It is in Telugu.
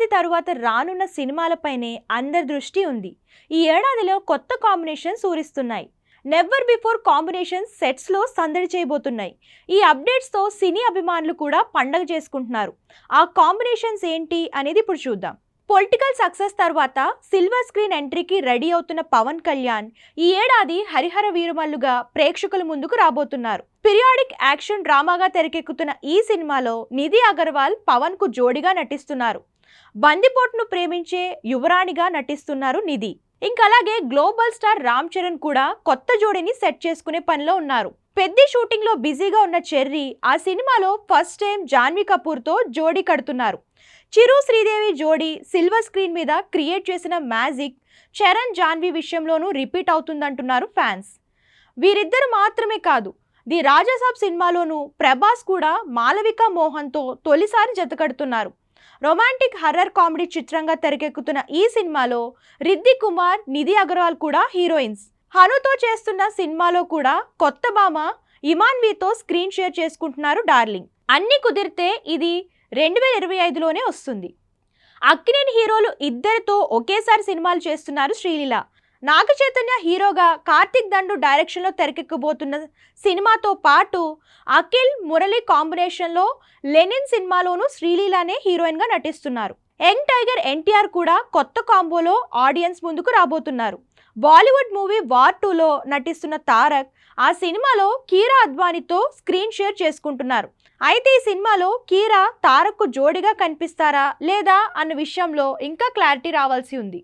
ఏడాది తరువాత రానున్న సినిమాలపైనే అందరి దృష్టి ఉంది. ఈ ఏడాదిలో కొత్త కాంబినేషన్స్ ఊరిస్తున్నాయి. నెవర్ బిఫోర్ కాంబినేషన్స్ సెట్స్లో సందడి చేయబోతున్నాయి. ఈ అప్డేట్స్తో సినీ అభిమానులు కూడా పండగ చేసుకుంటున్నారు. ఆ కాంబినేషన్స్ ఏంటి అనేది ఇప్పుడు చూద్దాం. పొలిటికల్ సక్సెస్ తర్వాత సిల్వర్ స్క్రీన్ ఎంట్రీకి రెడీ అవుతున్న పవన్ కళ్యాణ్ ఈ ఏడాది హరిహర వీరమల్లుగా ప్రేక్షకుల ముందుకు రాబోతున్నారు. పీరియాడిక్ యాక్షన్ డ్రామాగా తెరకెక్కుతున్న ఈ సినిమాలో నిధి అగర్వాల్ పవన్ కు జోడిగా నటిస్తున్నారు. బందిపోట్ను ప్రేమించే యువరాణిగా నటిస్తున్నారు నిధి. అలాగే గ్లోబల్ స్టార్ రామ్ చరణ్ కూడా కొత్త జోడిని సెట్ చేసుకునే పనిలో ఉన్నారు. పెద్ద షూటింగ్ లో బిజీగా ఉన్న చెర్రీ ఆ సినిమాలో ఫస్ట్ టైం జాన్వీ కపూర్ తో జోడీ కడుతున్నారు. చిరు శ్రీదేవి జోడీ సిల్వర్ స్క్రీన్ మీద క్రియేట్ చేసిన మ్యాజిక్ చరణ్ జాన్వీ విషయంలోనూ రిపీట్ అవుతుందంటున్నారు ఫ్యాన్స్. వీరిద్దరు మాత్రమే కాదు, ది రాజాసాబ్ సినిమాలోనూ ప్రభాస్ కూడా మాలవిక మోహన్తో తొలిసారి జతకడుతున్నారు. రొమాంటిక్ హర్రర్ కామెడీ చిత్రంగా తెరకెక్కుతున్న ఈ సినిమాలో రిద్ది కుమార్, నిధి అగర్వాల్ కూడా హీరోయిన్స్. హనుతో చేస్తున్న సినిమాలో కూడా కొత్త భామ ఇమాన్వీతో స్క్రీన్ షేర్ చేసుకుంటున్నారు డార్లింగ్. అన్ని కుదిరితే ఇది 2025లోనే వస్తుంది. అక్కినేని హీరోలు ఇద్దరితో ఒకేసారి సినిమాలు చేస్తున్నారు శ్రీలీల. నాగ చైతన్య హీరోగా కార్తిక్ దండు డైరెక్షన్లో తెరకెక్కబోతున్న సినిమాతో పాటు అఖిల్ మురళి కాంబినేషన్లో లెనిన్ సినిమాలోనూ శ్రీలీలానే హీరోయిన్గా నటిస్తున్నారు. యంగ్ టైగర్ ఎన్టీఆర్ కూడా కొత్త కాంబోలో ఆడియన్స్ ముందుకు రాబోతున్నారు. బాలీవుడ్ మూవీ వార్ 2లో నటిస్తున్న తారక్ ఆ సినిమాలో కీరా అద్వానీతో స్క్రీన్ షేర్ చేసుకుంటున్నారు. అయితే ఈ సినిమాలో కీరా తారక్కు జోడిగా కనిపిస్తారా లేదా అన్న విషయంలో ఇంకా క్లారిటీ రావాల్సి ఉంది.